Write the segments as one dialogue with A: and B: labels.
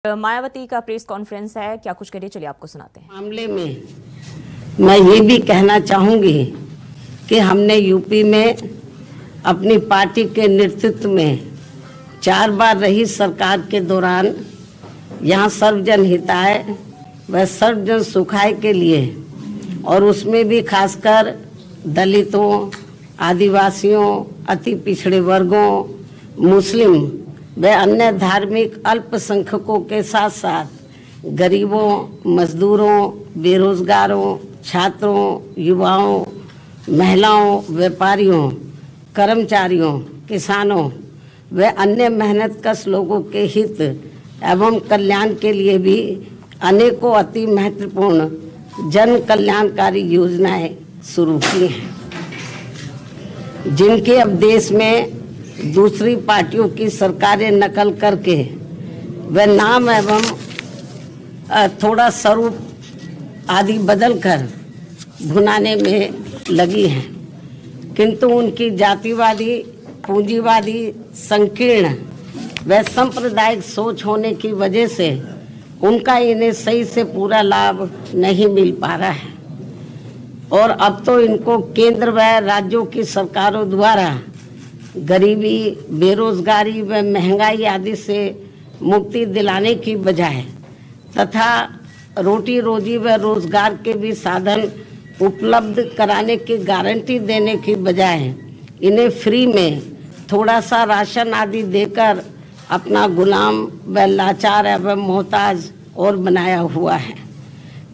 A: मायावती का press conference है, क्या कुछ करिए, चलिए आपको सुनाते हैं।
B: मामले में मैं ये भी कहना चाहूँगी कि हमने यूपी में अपनी पार्टी के नेतृत्व में 4 बार रही सरकार के दौरान यहाँ सर्वजन हिताय व सर्वजन सुखाय के लिए, और उसमें भी खासकर दलितों, आदिवासियों, अति पिछड़े वर्गों, मुस्लिम व अन्य धार्मिक अल्पसंख्यकों के साथ साथ गरीबों, मजदूरों, बेरोजगारों, छात्रों, युवाओं, महिलाओं, व्यापारियों, कर्मचारियों, किसानों व अन्य मेहनतकश लोगों के हित एवं कल्याण के लिए भी अनेकों अति महत्वपूर्ण जन कल्याणकारी योजनाएं शुरू की हैं, जिनके अब देश में दूसरी पार्टियों की सरकारें नकल करके व नाम एवं थोड़ा स्वरूप आदि बदलकर भुनाने में लगी हैं, किंतु उनकी जातिवादी, पूंजीवादी, संकीर्ण व सांप्रदायिक सोच होने की वजह से उनका इन्हें सही से पूरा लाभ नहीं मिल पा रहा है, और अब तो इनको केंद्र व राज्यों की सरकारों द्वारा गरीबी, बेरोजगारी व महंगाई आदि से मुक्ति दिलाने की बजाय तथा रोटी रोजी व रोजगार के भी साधन उपलब्ध कराने की गारंटी देने की बजाय इन्हें फ्री में थोड़ा सा राशन आदि देकर अपना गुलाम व लाचार एवं मोहताज और बनाया हुआ है।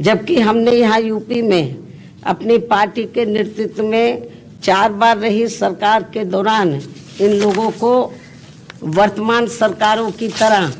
B: जबकि हमने यहाँ यूपी में अपनी पार्टी के नेतृत्व में 4 बार रही सरकार के दौरान इन लोगों को वर्तमान सरकारों की तरह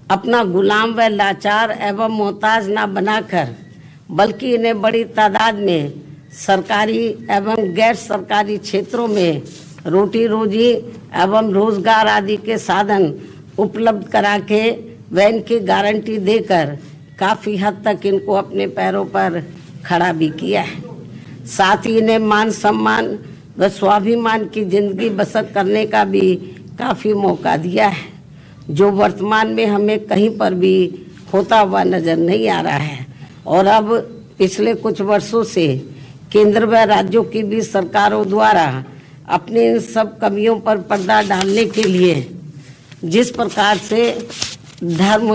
B: अपना गुलाम व लाचार एवं मोहताज न बनाकर, बल्कि इन्हें बड़ी तादाद में सरकारी एवं गैर सरकारी क्षेत्रों में रोटी रोजी एवं रोजगार आदि के साधन उपलब्ध करा के व इनकी गारंटी देकर काफ़ी हद तक इनको अपने पैरों पर खड़ा भी किया है। साथ ही इन्हें मान सम्मान व स्वाभिमान की जिंदगी बसर करने का भी काफ़ी मौका दिया है, जो वर्तमान में हमें कहीं पर भी होता हुआ नजर नहीं आ रहा है। और अब पिछले कुछ वर्षों से केंद्र व राज्यों की भी सरकारों द्वारा अपने इन सब कमियों पर पर्दा डालने के लिए जिस प्रकार से धर्म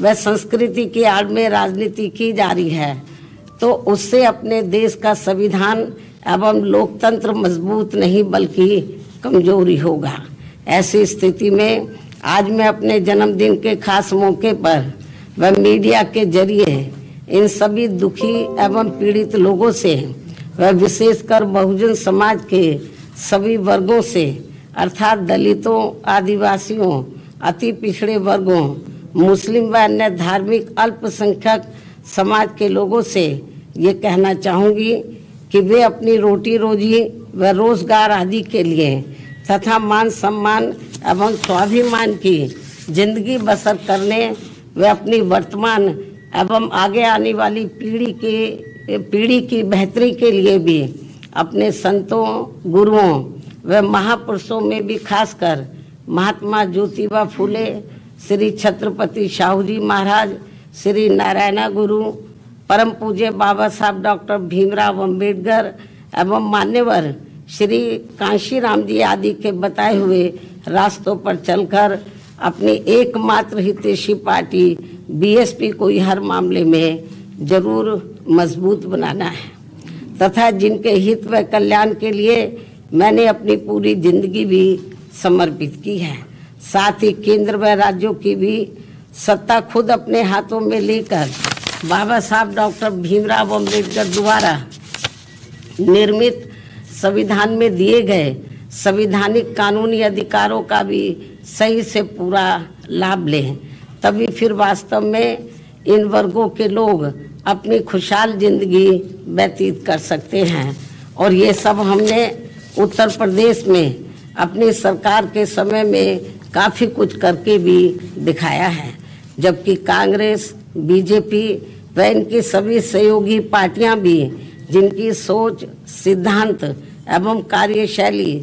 B: व संस्कृति की आड़ में राजनीति की जा रही है, तो उससे अपने देश का संविधान एवं लोकतंत्र मजबूत नहीं बल्कि कमजोरी होगा। ऐसी स्थिति में आज मैं अपने जन्मदिन के खास मौके पर व मीडिया के जरिए इन सभी दुखी एवं पीड़ित लोगों से व विशेषकर बहुजन समाज के सभी वर्गों से, अर्थात दलितों, आदिवासियों, अति पिछड़े वर्गों, मुस्लिम व अन्य धार्मिक अल्पसंख्यक समाज के लोगों से ये कहना चाहूँगी कि वे अपनी रोटी रोजी व रोजगार आदि के लिए तथा मान सम्मान एवं स्वाभिमान की जिंदगी बसर करने व अपनी वर्तमान एवं आगे आने वाली पीढ़ी की बेहतरी के लिए भी अपने संतों, गुरुओं व महापुरुषों में भी खासकर महात्मा ज्योतिबा फूले, श्री छत्रपति शाहू जी महाराज, श्री नारायण गुरु, परम पूज्य बाबा साहब डॉक्टर भीमराव अंबेडकर एवं मान्यवर श्री कांशीराम जी आदि के बताए हुए रास्तों पर चलकर अपनी एकमात्र हितैषी पार्टी बीएसपी को हर मामले में जरूर मजबूत बनाना है, तथा जिनके हित व कल्याण के लिए मैंने अपनी पूरी जिंदगी भी समर्पित की है। साथ ही केंद्र व राज्यों की भी सत्ता खुद अपने हाथों में लेकर बाबा साहब डॉक्टर भीमराव अंबेडकर द्वारा निर्मित संविधान में दिए गए संवैधानिक कानूनी अधिकारों का भी सही से पूरा लाभ लें, तभी फिर वास्तव में इन वर्गों के लोग अपनी खुशहाल जिंदगी व्यतीत कर सकते हैं। और ये सब हमने उत्तर प्रदेश में अपनी सरकार के समय में काफ़ी कुछ करके भी दिखाया है, जबकि कांग्रेस, बीजेपी व इनकी सभी सहयोगी पार्टियां भी जिनकी सोच, सिद्धांत एवं कार्यशैली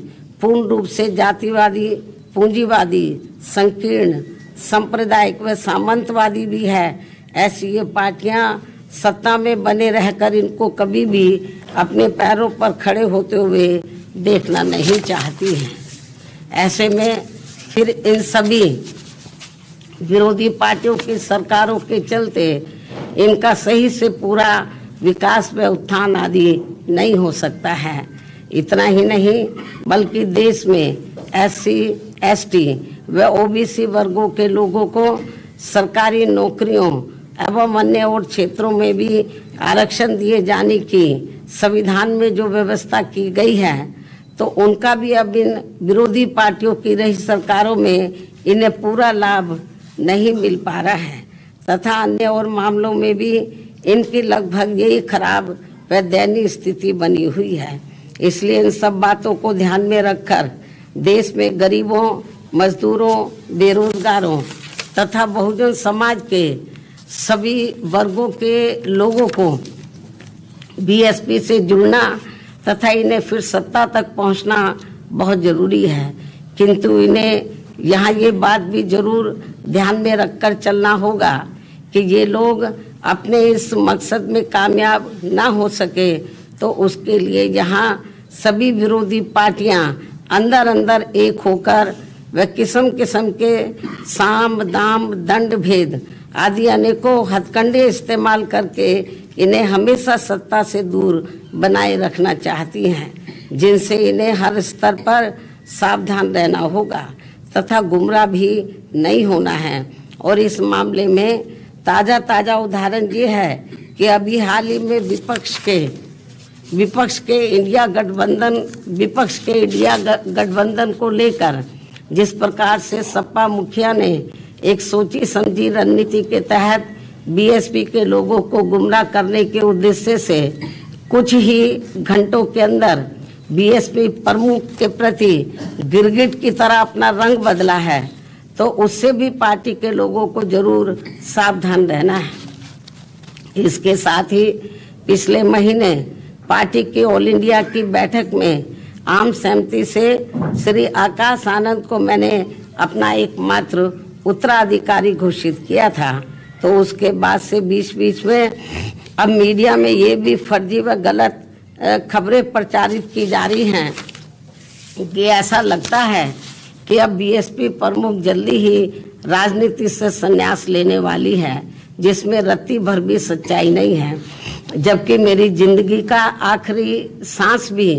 B: पूर्ण रूप से जातिवादी, पूंजीवादी, संकीर्ण, सांप्रदायिक व सामंतवादी भी है, ऐसी ये पार्टियां सत्ता में बने रहकर इनको कभी भी अपने पैरों पर खड़े होते हुए देखना नहीं चाहती हैं। ऐसे में फिर इन सभी विरोधी पार्टियों की सरकारों के चलते इनका सही से पूरा विकास व उत्थान आदि नहीं हो सकता है। इतना ही नहीं बल्कि देश में SC, ST व OBC वर्गों के लोगों को सरकारी नौकरियों एवं अन्य और क्षेत्रों में भी आरक्षण दिए जाने की संविधान में जो व्यवस्था की गई है, तो उनका भी अब इन विरोधी पार्टियों की रही सरकारों में इन्हें पूरा लाभ नहीं मिल पा रहा है तथा अन्य और मामलों में भी इनकी लगभग यही खराब व दयनीय स्थिति बनी हुई है। इसलिए इन सब बातों को ध्यान में रखकर देश में गरीबों, मजदूरों, बेरोजगारों तथा बहुजन समाज के सभी वर्गों के लोगों को BSP से जुड़ना तथा इन्हें फिर सत्ता तक पहुंचना बहुत जरूरी है। किंतु इन्हें यहाँ ये बात भी जरूर ध्यान में रखकर चलना होगा कि ये लोग अपने इस मकसद में कामयाब ना हो सके तो उसके लिए यहाँ सभी विरोधी पार्टियां अंदर अंदर एक होकर व किस्म किस्म के साम दाम दंड भेद आदि अनेकों हथकंडे इस्तेमाल करके इन्हें हमेशा सत्ता से दूर बनाए रखना चाहती हैं, जिनसे इन्हें हर स्तर पर सावधान रहना होगा तथा गुमराह भी नहीं होना है। और इस मामले में ताज़ा उदाहरण ये है कि अभी हाल ही में विपक्ष के इंडिया गठबंधन को लेकर जिस प्रकार से सपा मुखिया ने एक सोची समझी रणनीति के तहत BSP के लोगों को गुमराह करने के उद्देश्य से कुछ ही घंटों के अंदर BSP प्रमुख के प्रति गिरगिट की तरह अपना रंग बदला है, तो उससे भी पार्टी के लोगों को जरूर सावधान रहना है। इसके साथ ही पिछले महीने पार्टी की ऑल इंडिया की बैठक में आम सहमति से श्री आकाश आनंद को मैंने अपना एकमात्र उत्तराधिकारी घोषित किया था। तो उसके बाद से बीच में अब मीडिया में ये भी फर्जी व गलत खबरें प्रचारित की जा रही हैं कि ऐसा लगता है कि अब BSP प्रमुख जल्दी ही राजनीति से संन्यास लेने वाली है, जिसमें रत्ती भर भी सच्चाई नहीं है। जबकि मेरी जिंदगी का आखिरी सांस भी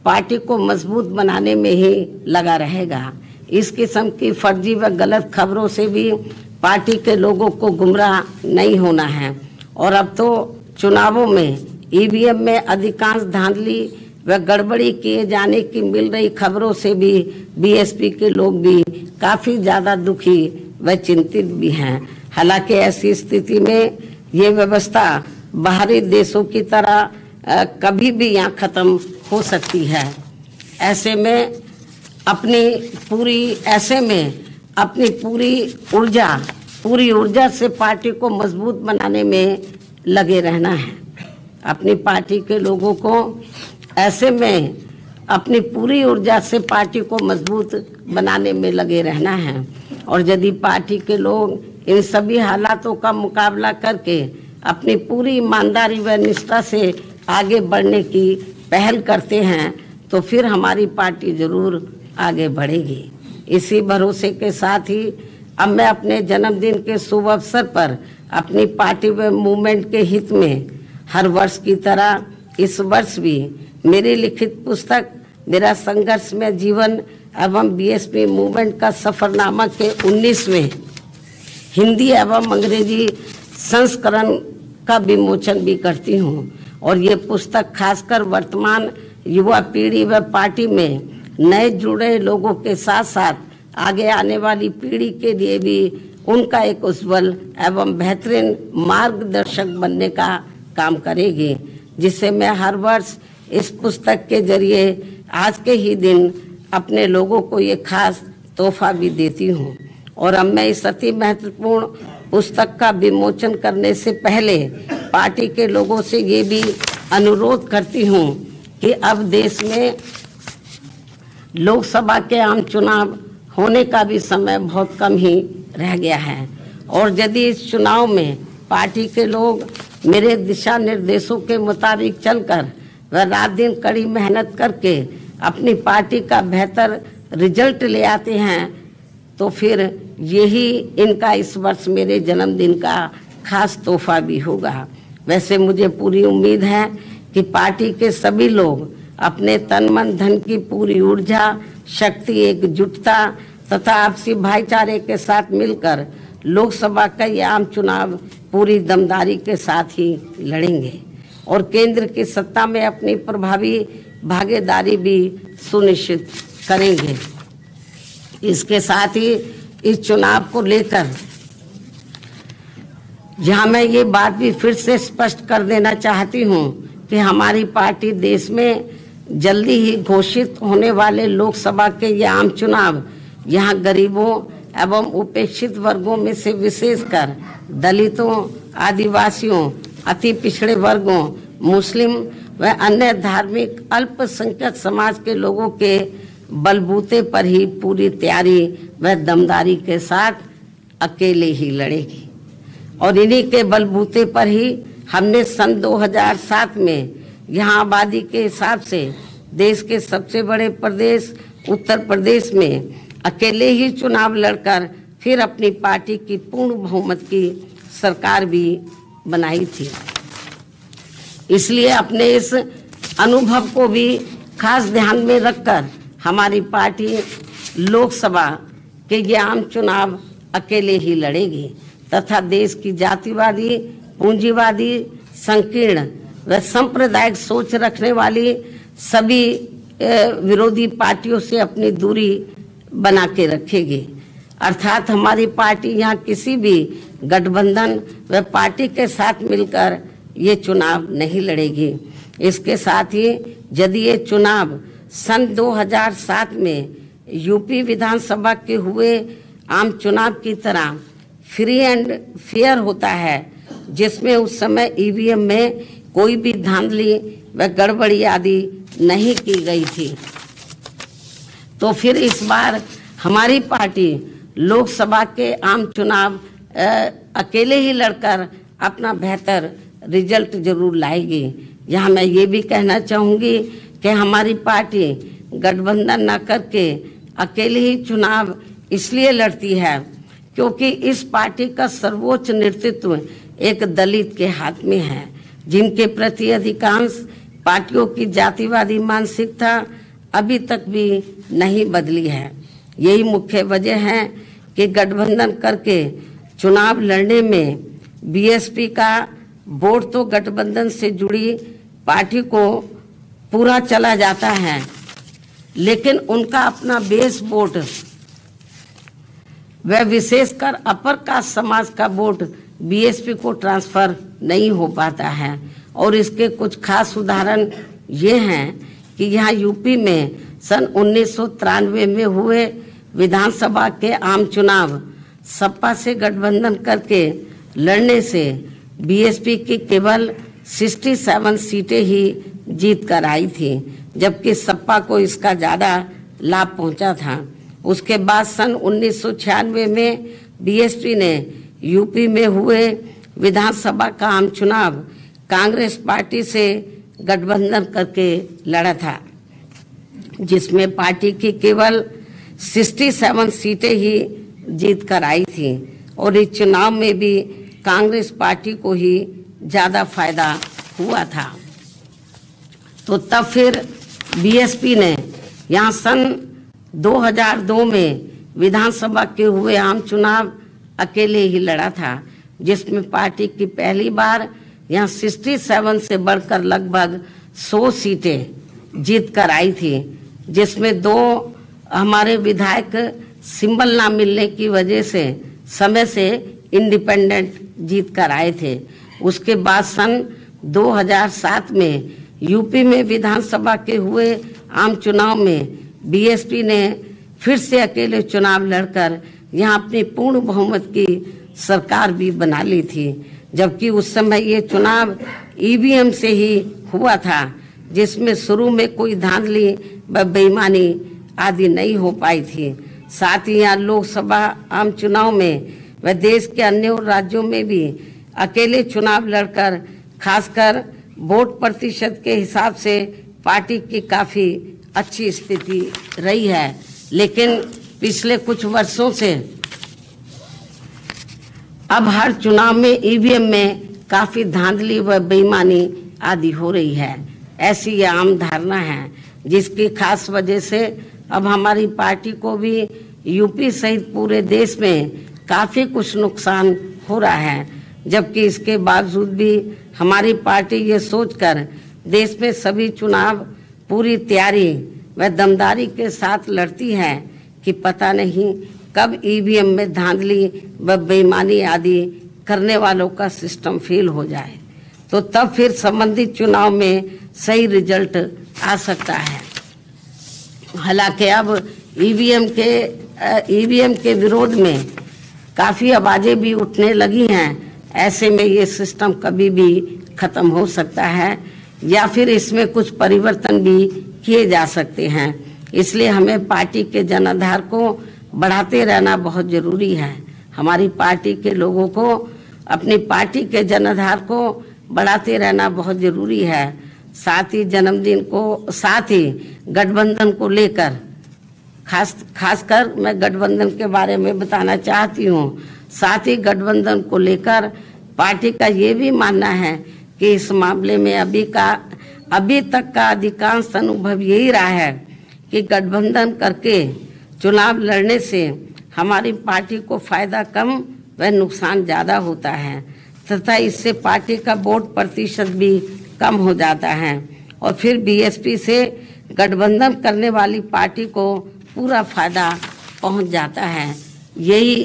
B: पार्टी को मजबूत बनाने में ही लगा रहेगा। इस किस्म की फर्जी व गलत खबरों से भी पार्टी के लोगों को गुमराह नहीं होना है। और अब तो चुनावों में EVM में अधिकांश धांधली व गड़बड़ी किए जाने की मिल रही खबरों से भी BSP के लोग भी काफी ज्यादा दुखी व चिंतित भी हैं। हालांकि ऐसी स्थिति में ये व्यवस्था बाहरी देशों की तरह कभी भी यहाँ खत्म हो सकती है। ऐसे में अपनी पूरी ऊर्जा से पार्टी को मजबूत बनाने में लगे रहना है। अपनी पार्टी के लोगों को ऐसे में अपनी पूरी ऊर्जा से पार्टी को मजबूत बनाने में लगे रहना है। और यदि पार्टी के लोग इन सभी हालातों का मुकाबला करके अपनी पूरी ईमानदारी व निष्ठा से आगे बढ़ने की पहल करते हैं तो फिर हमारी पार्टी जरूर आगे बढ़ेगी। इसी भरोसे के साथ ही अब मैं अपने जन्मदिन के शुभ अवसर पर अपनी पार्टी व मूवमेंट के हित में हर वर्ष की तरह इस वर्ष भी मेरी लिखित पुस्तक मेरा संघर्ष में जीवन एवं BSP मूवमेंट का सफरनामा के 19वें हिंदी एवं अंग्रेजी संस्करण का विमोचन भी करती हूँ। और ये पुस्तक खासकर वर्तमान युवा पीढ़ी व पार्टी में नए जुड़े लोगों के साथ साथ आगे आने वाली पीढ़ी के लिए भी उनका एक उज्जवल एवं बेहतरीन मार्गदर्शक बनने का काम करेगी, जिससे मैं हर वर्ष इस पुस्तक के जरिए आज के ही दिन अपने लोगों को ये खास तोहफा भी देती हूँ। और अब मैं इस अति महत्वपूर्ण पुस्तक का विमोचन करने से पहले पार्टी के लोगों से ये भी अनुरोध करती हूँ कि अब देश में लोकसभा के आम चुनाव होने का भी समय बहुत कम ही रह गया है। और यदि इस चुनाव में पार्टी के लोग मेरे दिशा निर्देशों के मुताबिक चलकर व रात दिन कड़ी मेहनत करके अपनी पार्टी का बेहतर रिजल्ट ले आते हैं तो फिर यही इनका इस वर्ष मेरे जन्मदिन का खास तोहफा भी होगा। वैसे मुझे पूरी उम्मीद है कि पार्टी के सभी लोग अपने तन मन धन की पूरी ऊर्जा, शक्ति, एकजुटता तथा आपसी भाईचारे के साथ मिलकर लोकसभा का ये आम चुनाव पूरी दमदारी के साथ ही लड़ेंगे और केंद्र की सत्ता में अपनी प्रभावी भागीदारी भी सुनिश्चित करेंगे। इसके साथ ही इस चुनाव को लेकर यहाँ मैं ये बात भी फिर से स्पष्ट कर देना चाहती हूँ कि हमारी पार्टी देश में जल्दी ही घोषित होने वाले लोकसभा के ये आम चुनाव यहाँ गरीबों एवं उपेक्षित वर्गों में से विशेषकर दलितों, आदिवासियों, अति पिछड़े वर्गों, मुस्लिम व अन्य धार्मिक अल्पसंख्यक समाज के लोगों के बलबूते पर ही पूरी तैयारी व दमदारी के साथ अकेले ही लड़ेगी। और इन्हीं के बलबूते पर ही हमने सन 2007 में यहाँ आबादी के हिसाब से देश के सबसे बड़े प्रदेश उत्तर प्रदेश में अकेले ही चुनाव लड़कर फिर अपनी पार्टी की पूर्ण बहुमत की सरकार भी बनाई थी। इसलिए अपने इस अनुभव को भी खास ध्यान में रखकर हमारी पार्टी लोकसभा के ये आम चुनाव अकेले ही लड़ेगी तथा देश की जातिवादी, पूंजीवादी, संकीर्ण व सांप्रदायिक सोच रखने वाली सभी विरोधी पार्टियों से अपनी दूरी बना के रखेगी। अर्थात हमारी पार्टी यहाँ किसी भी गठबंधन व पार्टी के साथ मिलकर ये चुनाव नहीं लड़ेगी। इसके साथ ही यदि ये चुनाव सन 2007 में यूपी विधानसभा के हुए आम चुनाव की तरह फ्री एंड फेयर होता है, जिसमें उस समय ईवीएम में कोई भी धांधली व गड़बड़ी आदि नहीं की गई थी, तो फिर इस बार हमारी पार्टी लोकसभा के आम चुनाव अकेले ही लड़कर अपना बेहतर रिजल्ट जरूर लाएगी। यहाँ मैं ये भी कहना चाहूँगी कि हमारी पार्टी गठबंधन न करके अकेले ही चुनाव इसलिए लड़ती है क्योंकि इस पार्टी का सर्वोच्च नेतृत्व एक दलित के हाथ में है, जिनके प्रति अधिकांश पार्टियों की जातिवादी मानसिकता अभी तक भी नहीं बदली है। यही मुख्य वजह है कि गठबंधन करके चुनाव लड़ने में बीएसपी का वोट तो गठबंधन से जुड़ी पार्टी को पूरा चला जाता है, लेकिन उनका अपना बेस वोट वह विशेषकर अपर कास्ट समाज का वोट बीएसपी को ट्रांसफर नहीं हो पाता है। और इसके कुछ खास उदाहरण ये हैं कि यहाँ यूपी में सन 1993 में हुए विधानसभा के आम चुनाव सपा से गठबंधन करके लड़ने से बीएसपी की केवल 67 सीटें ही जीत कर आई थी, जबकि सपा को इसका ज़्यादा लाभ पहुंचा था। उसके बाद सन 1996 में बीएसपी ने यूपी में हुए विधानसभा का आम चुनाव कांग्रेस पार्टी से गठबंधन करके लड़ा था, जिसमें पार्टी की केवल 67 सीटें ही जीत कर आई थी और इस चुनाव में भी कांग्रेस पार्टी को ही ज़्यादा फायदा हुआ था। तो तब फिर बीएसपी ने यहाँ सन 2002 में विधानसभा के हुए आम चुनाव अकेले ही लड़ा था, जिसमें पार्टी की पहली बार यहाँ 67 से बढ़कर लगभग 100 सीटें जीत कर आई थी, जिसमें 2 हमारे विधायक सिंबल ना मिलने की वजह से समय से इंडिपेंडेंट जीत कर आए थे। उसके बाद सन 2007 में यूपी में विधानसभा के हुए आम चुनाव में बीएसपी ने फिर से अकेले चुनाव लड़कर यहाँ अपनी पूर्ण बहुमत की सरकार भी बना ली थी, जबकि उस समय ये चुनाव ईवीएम से ही हुआ था, जिसमें शुरू में कोई धांधली व बेईमानी आदि नहीं हो पाई थी। साथ ही यहाँ लोकसभा आम चुनाव में व देश के अन्य राज्यों में भी अकेले चुनाव लड़कर खासकर वोट प्रतिशत के हिसाब से पार्टी की काफी अच्छी स्थिति रही है। लेकिन पिछले कुछ वर्षों से अब हर चुनाव में ईवीएम में काफी धांधली व बेईमानी आदि हो रही है। ऐसी ये आम धारणा है, जिसकी खास वजह से अब हमारी पार्टी को भी यूपी सहित पूरे देश में काफी कुछ नुकसान हो रहा है। जबकि इसके बावजूद भी हमारी पार्टी ये सोचकर देश में सभी चुनाव पूरी तैयारी व दमदारी के साथ लड़ती है कि पता नहीं कब ईवीएम में धांधली व बेईमानी आदि करने वालों का सिस्टम फेल हो जाए, तो तब फिर संबंधित चुनाव में सही रिजल्ट आ सकता है। हालांकि अब ईवीएम के विरोध में काफी आवाजें भी उठने लगी हैं। ऐसे में ये सिस्टम कभी भी खत्म हो सकता है या फिर इसमें कुछ परिवर्तन भी किए जा सकते हैं। इसलिए हमें पार्टी के जनाधार को बढ़ाते रहना बहुत जरूरी है। हमारी पार्टी के लोगों को अपनी पार्टी के जनाधार को बढ़ाते रहना बहुत जरूरी है। साथ ही गठबंधन को लेकर खासकर मैं गठबंधन के बारे में बताना चाहती हूँ। साथ ही गठबंधन को लेकर पार्टी का ये भी मानना है कि इस मामले में अभी तक का अधिकांश अनुभव यही रहा है कि गठबंधन करके चुनाव लड़ने से हमारी पार्टी को फायदा कम व नुकसान ज्यादा होता है तथा इससे पार्टी का वोट प्रतिशत भी कम हो जाता है और फिर बीएसपी से गठबंधन करने वाली पार्टी को पूरा फायदा पहुंच जाता है। यही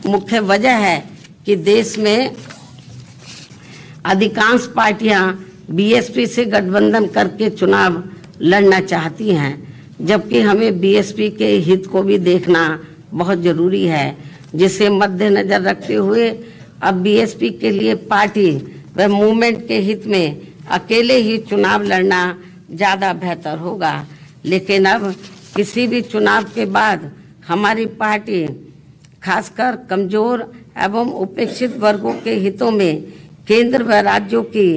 B: मुख्य वजह है कि देश में अधिकांश पार्टियां बीएसपी से गठबंधन करके चुनाव लड़ना चाहती हैं, जबकि हमें बीएसपी के हित को भी देखना बहुत जरूरी है, जिसे मद्देनजर रखते हुए अब बीएसपी के लिए पार्टी व मूवमेंट के हित में अकेले ही चुनाव लड़ना ज्यादा बेहतर होगा। लेकिन अब किसी भी चुनाव के बाद हमारी पार्टी खासकर कमजोर एवं उपेक्षित वर्गों के हितों में केंद्र व राज्यों की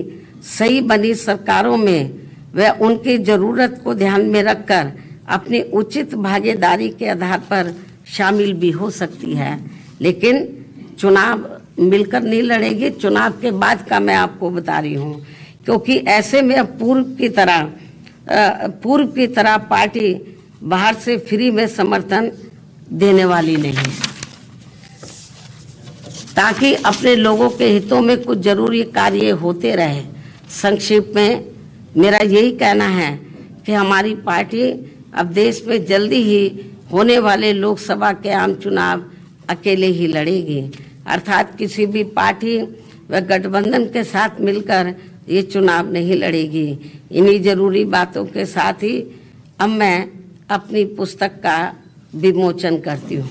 B: सही बनी सरकारों में व उनकी जरूरत को ध्यान में रखकर अपनी उचित भागीदारी के आधार पर शामिल भी हो सकती है। लेकिन चुनाव मिलकर नहीं लड़ेगी। चुनाव के बाद का मैं आपको बता रही हूँ, क्योंकि ऐसे में अब पूर्व की तरह पार्टी बाहर से फ्री में समर्थन देने वाली नहीं, ताकि अपने लोगों के हितों में कुछ जरूरी कार्य होते रहे। संक्षिप्त में मेरा यही कहना है कि हमारी पार्टी अब देश में जल्दी ही होने वाले लोकसभा के आम चुनाव अकेले ही लड़ेगी, अर्थात किसी भी पार्टी व गठबंधन के साथ मिलकर ये चुनाव नहीं लड़ेगी। इन्हीं जरूरी बातों के साथ ही अब मैं अपनी पुस्तक का विमोचन करती हूँ।